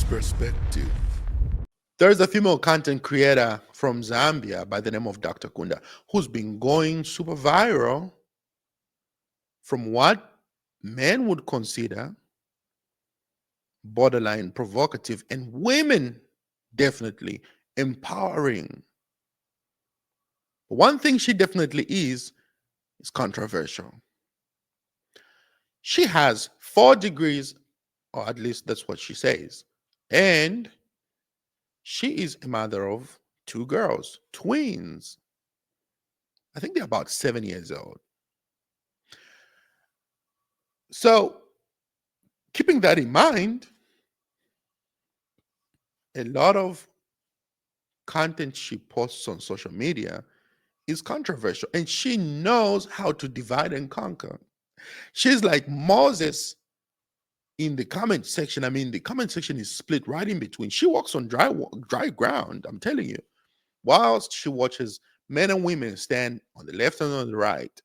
perspective. There's a female content creator from Zambia by the name of Dr. Kunda who's been going super viral from what men would consider borderline provocative and women definitely empowering. One thing she definitely is controversial. She has 4 degrees, or at least that's what she says. And she is a mother of 2 girls, twins. I think they're about 7 years old. So, keeping that in mind, a lot of content she posts on social media is controversial, and she knows how to divide and conquer. She's like Moses in the comment section. I mean, the comment section is split right in between. She walks on dry ground, I'm telling you, whilst she watches men and women stand on the left and on the right,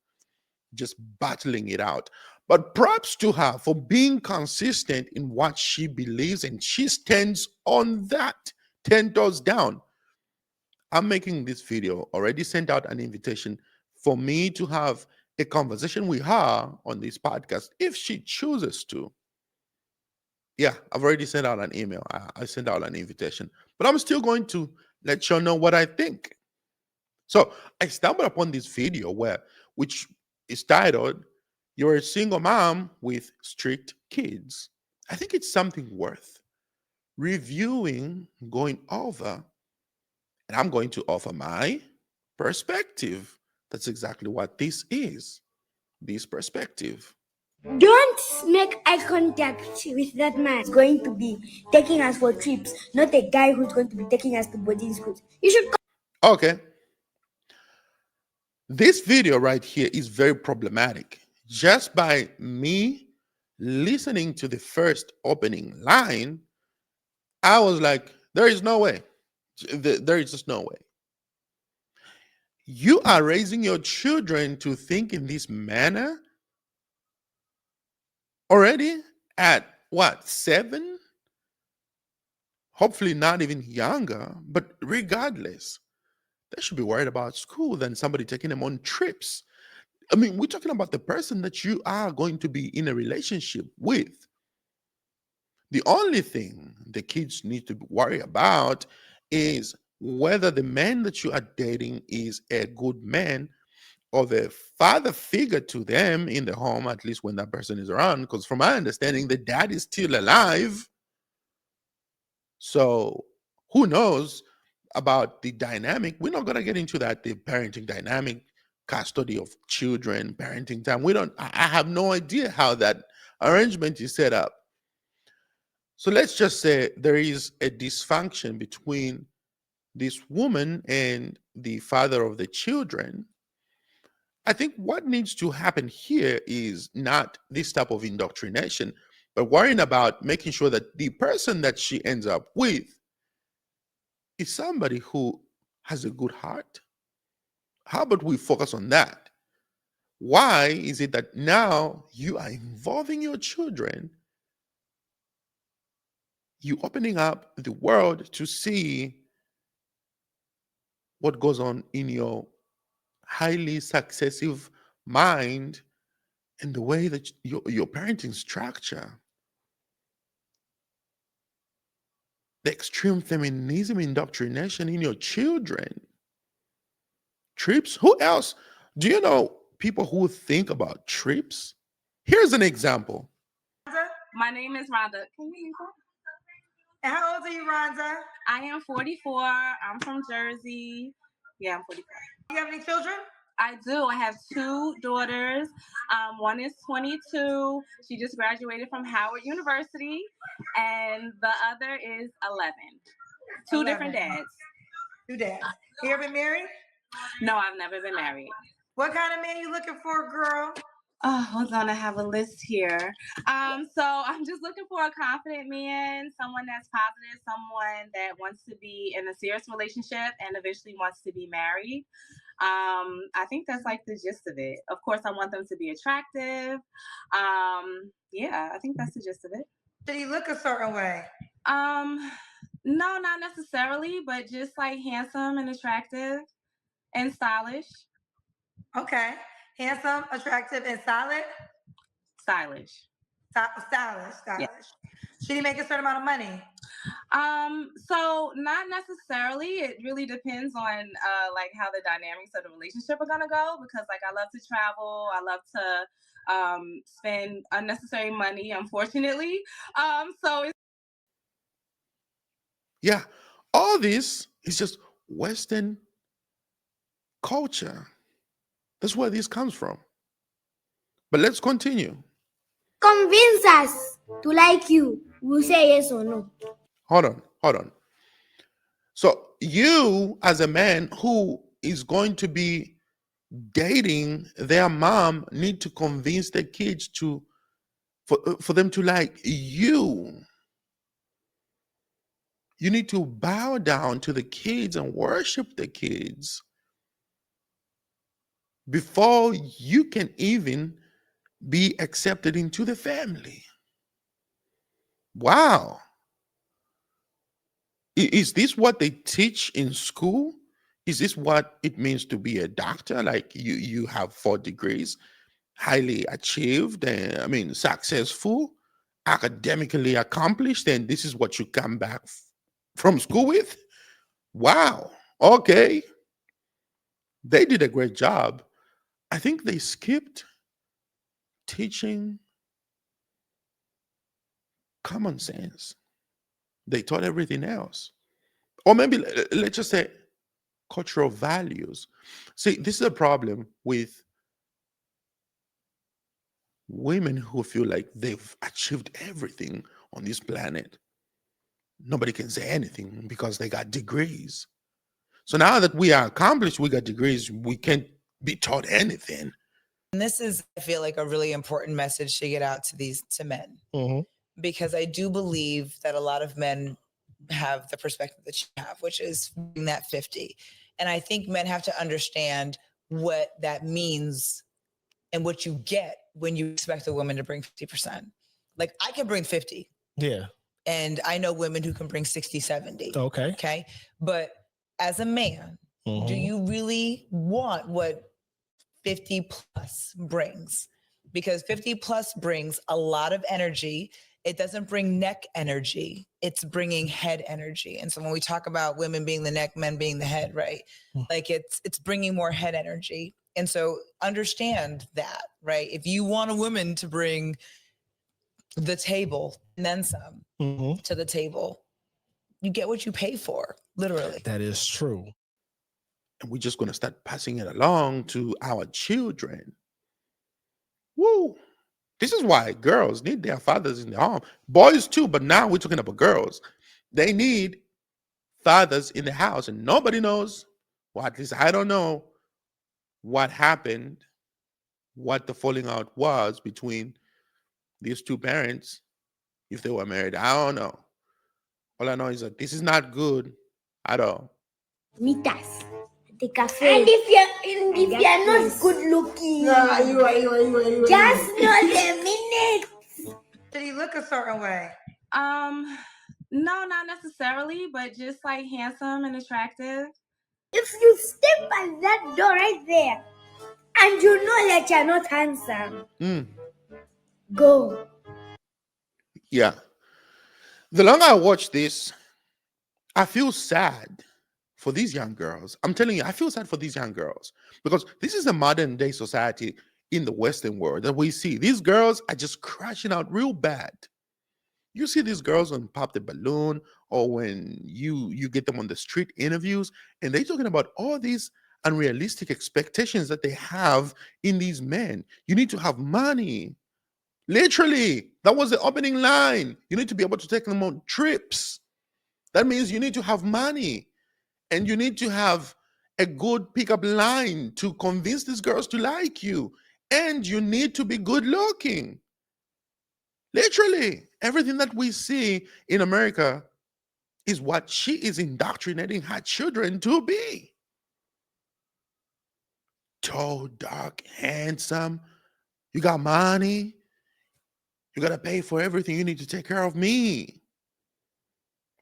just battling it out. But props to her for being consistent in what she believes, and she stands on that 10 toes down. I'm making this video, already sent out an invitation for me to have a conversation with her on this podcast if she chooses to. Yeah, I've already sent out an email. I sent out an invitation, but I'm still going to let you know what I think. So I stumbled upon this video which is titled, "You're a single mom with strict kids." I think it's something worth reviewing, going over, and I'm going to offer my perspective. That's exactly what this is, this perspective. Don't make eye contact with that man. He's going to be taking us for trips, not a guy who's going to be taking us to boarding schools. You should. Okay. This video right here is very problematic. Just by me listening to the first opening line, I was like, there is no way. There is just no way. You are raising your children to think in this manner already at what, 7? Hopefully not even younger, but regardless, they should be worried about school than somebody taking them on trips. I mean, we're talking about the person that you are going to be in a relationship with. The only thing the kids need to worry about is whether the man that you are dating is a good man or the father figure to them in the home, at least when that person is around. Because from my understanding, the dad is still alive. So who knows about the dynamic? We're not going to get into that, the parenting dynamic, custody of children, parenting time. We don't, I have no idea how that arrangement is set up. So let's just say there is a dysfunction between this woman and the father of the children. I think what needs to happen here is not this type of indoctrination, but worrying about making sure that the person that she ends up with is somebody who has a good heart. How about we focus on that? Why is it that now you are involving your children, you opening up the world to see what goes on in your highly successive mind and the way that your parenting structure, the extreme feminism indoctrination in your children, trips? Who else? Do you know people who think about trips? Here's an example. My name is Rhonda. Can you hear me? And how old are you, Rhonda? I am 44. I'm from Jersey. Yeah, I'm 44. Do you have any children? I do. I have 2 daughters. One is 22. She just graduated from Howard University. And the other is 11. 2 different dads. 2 dads. You ever been married? No, I've never been married. What kind of man you looking for, girl? Oh, hold on. I have a list here. So I'm just looking for a confident man, someone that's positive, someone that wants to be in a serious relationship and eventually wants to be married. I think that's like the gist of it. Of course, I want them to be attractive. Yeah, I think that's the gist of it. Did he look a certain way? Um, no, not necessarily, but just like handsome and attractive and stylish. Okay. Handsome, attractive, and solid. Stylish. Stylish, Yeah. stylish. Should he make a certain amount of money? So not necessarily. It really depends on like how the dynamics of the relationship are gonna go because like I love to travel, I love to spend unnecessary money, unfortunately. So it's Yeah, all this is just Western culture. That's where this comes from. But let's continue. Convince us to like you. We'll say yes or no. Hold on, hold on. So, you, as a man who is going to be dating their mom, need to convince the kids to for them to like you. You need to bow down to the kids and worship the kids before you can even be accepted into the family. Wow. Is this what they teach in school? Is this what it means to be a doctor? Like you have 4 degrees, highly achieved, I mean successful, academically accomplished, and this is what you come back from school with? Wow. Okay. They did a great job. I think they skipped teaching common sense. They taught everything else. Or maybe let's just say cultural values. See, this is a problem with women who feel like they've achieved everything on this planet. Nobody can say anything because they got degrees. So now that we are accomplished, we got degrees, we can't be taught anything. And this is, I feel like, a really important message to get out to men, because I do believe that a lot of men have the perspective that you have, which is being that 50. And I think men have to understand what that means and what you get when you expect a woman to bring 50%. Like I can bring 50. Yeah. And I know women who can bring 60, 70. Okay. Okay. But as a man, do you really want what 50 plus brings? Because 50 plus brings a lot of energy. It doesn't bring neck energy. It's bringing head energy. And so when we talk about women being the neck, men being the head, right? Like it's bringing more head energy. And so understand that, right? If you want a woman to bring the table and then some to the table, you get what you pay for, literally. That is true. And we're just going to start passing it along to our children. Woo! This is why girls need their fathers in the home. Boys too, but now we're talking about girls. They need fathers in the house, and nobody knows, well, at least I don't know what happened, what the falling out was between these two parents, if they were married. I don't know. All I know is that this is not good at all. Meet us at the cafe. And if you're not good looking, just know the minute. Should he look a certain way? No, not necessarily, but just like handsome and attractive. If you step at that door right there and you know that you're not handsome, go. Yeah. The longer I watch this, I feel sad for these young girls. I'm telling you, I feel sad for these young girls because this is a modern day society in the Western world that we see. These girls are just crashing out real bad. You see these girls on Pop the Balloon or when you get them on the street interviews, and they're talking about all these unrealistic expectations that they have in these men. You need to have money. Literally, that was the opening line. You need to be able to take them on trips. That means you need to have money and you need to have a good pickup line to convince these girls to like you. And you need to be good looking. Literally, everything that we see in America is what she is indoctrinating her children to be. Tall, dark, handsome. You got money. You got to pay for everything. You need to take care of me.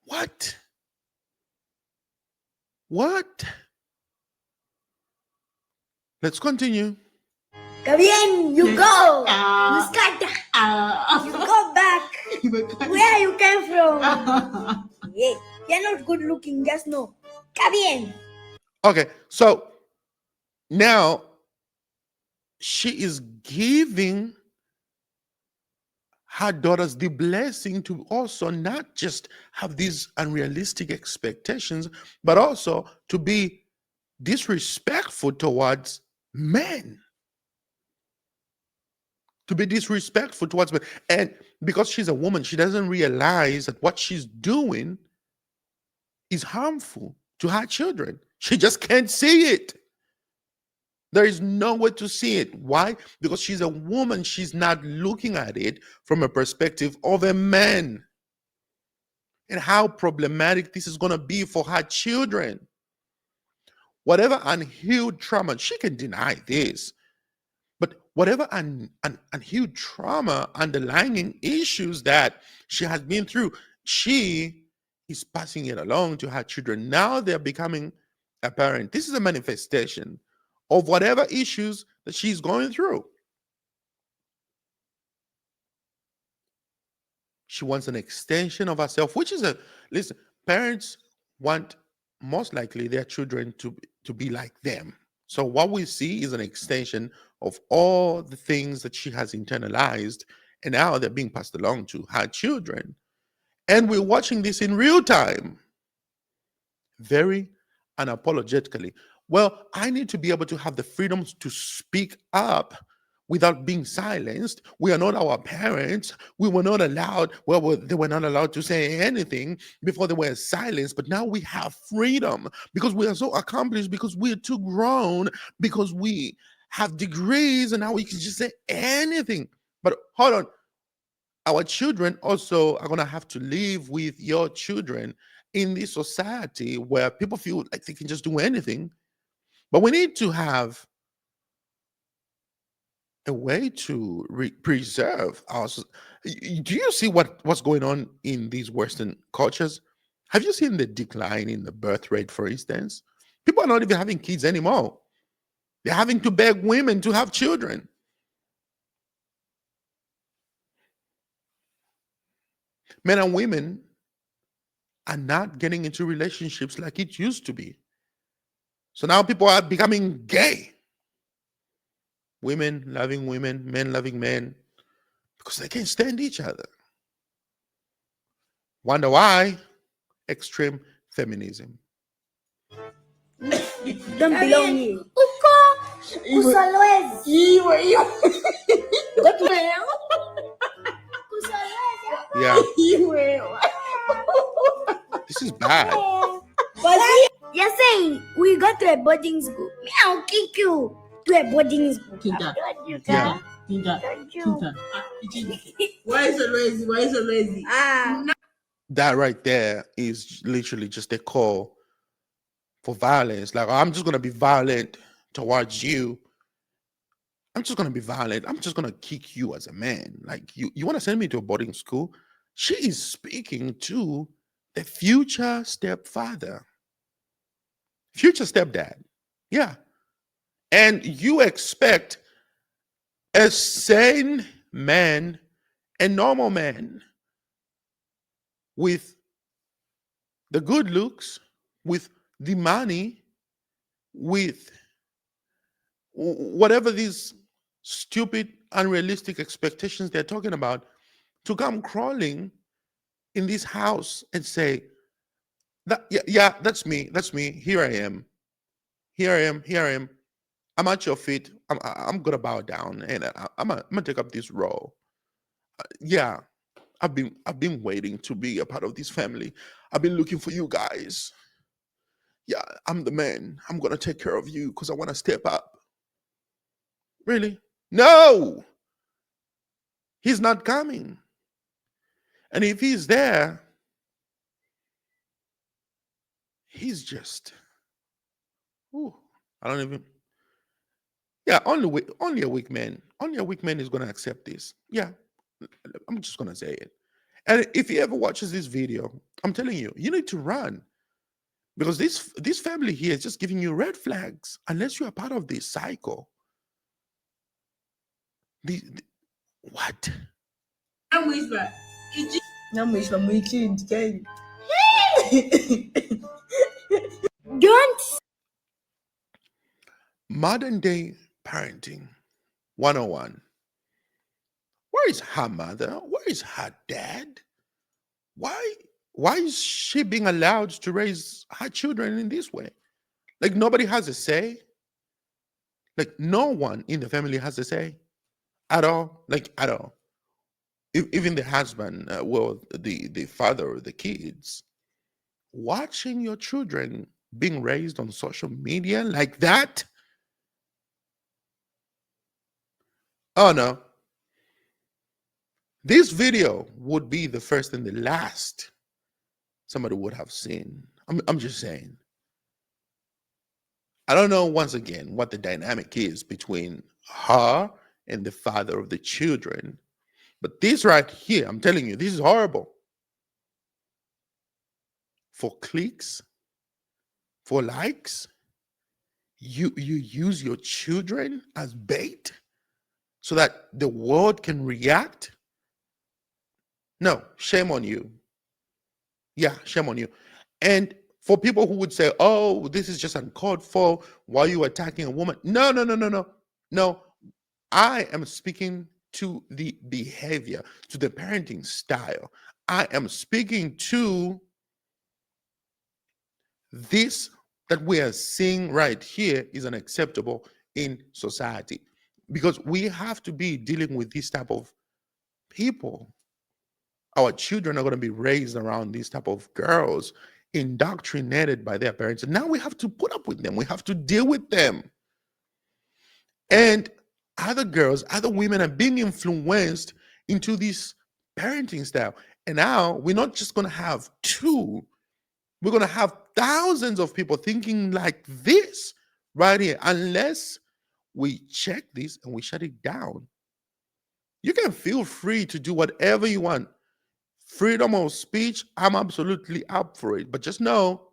What? What? Let's continue. Kabien, you go. You scatter. You go back. Where you came from? Yeah, you're not good looking, just know. Kabien. Okay, so now she is giving her daughters the blessing to also not just have these unrealistic expectations, but also to be disrespectful towards men. To be disrespectful towards men. And because she's a woman, she doesn't realize that what she's doing is harmful to her children. She just can't see it. There is no way to see it. Why? Because she's a woman. She's not looking at it from a perspective of a man and how problematic this is going to be for her children. Whatever unhealed trauma, she can deny this, but whatever unhealed trauma, underlying issues that she has been through, she is passing it along to her children. Now they're becoming apparent. This is a manifestation of whatever issues that she's going through. She wants an extension of herself, which is a listen, parents want most likely their children to be like them. So what we see is an extension of all the things that she has internalized, and now they're being passed along to her children. And we're watching this in real time, very unapologetically. Well, I need to be able to have the freedoms to speak up without being silenced. We are not our parents. We were not allowed, they were not allowed to say anything before they were silenced. But now we have freedom because we are so accomplished, because we are too grown, because we have degrees, and now we can just say anything. But hold on, our children also are going to have to live with your children in this society where people feel like they can just do anything. But we need to have a way to preserve our. Do you see what's going on in these Western cultures? Have you seen the decline in the birth rate, for instance? People are not even having kids anymore. They're having to beg women to have children. Men and women are not getting into relationships like it used to be. So now people are becoming gay. Women loving women, men loving men, because they can't stand each other. Wonder why? Extreme feminism. Don't belong here. Uko. Usolwezi. Yeah, this is bad. You're saying we go to a boarding school. Me, I'll kick you to a boarding school. Tinta, You Yeah. Tinta, Don't you? Tinta. Why is so lazy? Why is so lazy? That right there is literally just a call for violence. Like, I'm just gonna be violent towards you. I'm just gonna be violent. I'm just gonna kick you as a man. Like, you want to send me to a boarding school? She is speaking to the future stepfather, future stepdad. Yeah. And you expect a sane man, a normal man with the good looks, with the money, with whatever these stupid, unrealistic expectations they're talking about, to come crawling in this house and say, that, yeah, yeah, that's me. Here I am. Here I am. Here I am. I'm at your feet. I'm gonna bow down and I'm gonna take up this role. Yeah, I've been waiting to be a part of this family. I've been looking for you guys. Yeah, I'm the man. I'm gonna take care of you because I want to step up. Really? No, he's not coming. And if he's there, he's just, ooh, I don't even. Yeah, only a weak man. Only a weak man is gonna accept this. Yeah, I'm just gonna say it. And if he ever watches this video, I'm telling you, you need to run because this family here is just giving you red flags unless you are part of this cycle. The what? I'm whisper. I'm Don't. Modern day parenting 101. Where is her mother? Where is her dad? Why why is she being allowed to raise her children in this way? Like nobody has a say. Like no one in the family has a say at all. Like at all. Even the husband, well, the father of the kids, watching your children being raised on social media like that. Oh no, this video would be the first and the last somebody would have seen. I'm just saying. I don't know once again what the dynamic is between her and the father of the children. But this right here, I'm telling you, this is horrible. For clicks, for likes, you use your children as bait so that the world can react. No, shame on you. Yeah, shame on you. And for people who would say, oh, this is just uncalled for, why are you attacking a woman? No, no, no, no, no. No, I am speaking to the behavior, to the parenting style. I am speaking to this that we are seeing right here is unacceptable in society because we have to be dealing with this type of people. Our children are going to be raised around these type of girls, indoctrinated by their parents, and now we have to put up with them. We have to deal with them. And other girls, other women are being influenced into this parenting style. And now we're not just going to have two, we're going to have thousands of people thinking like this right here, unless we check this and we shut it down. You can feel free to do whatever you want. Freedom of speech, I'm absolutely up for it. But just know,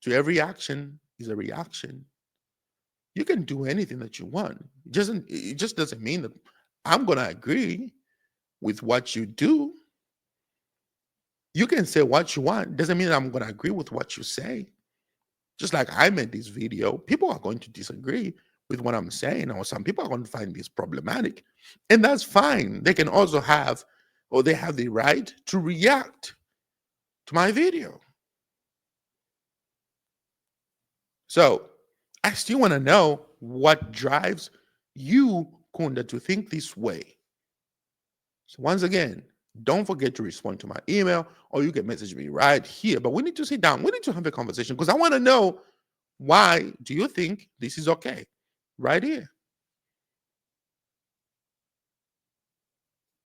to every action is a reaction. You can do anything that you want. It just doesn't mean that I'm gonna agree with what you do. You can say what you want. Doesn't mean I'm gonna agree with what you say. Just like I made this video, people are going to disagree with what I'm saying, or some people are going to find this problematic. And that's fine. They can also have, or they have the right to react to my video. So I still want to know what drives you, Kunda, to think this way. So once again, don't forget to respond to my email, or you can message me right here. But we need to sit down. We need to have a conversation because I want to know, why do you think this is okay? Right here.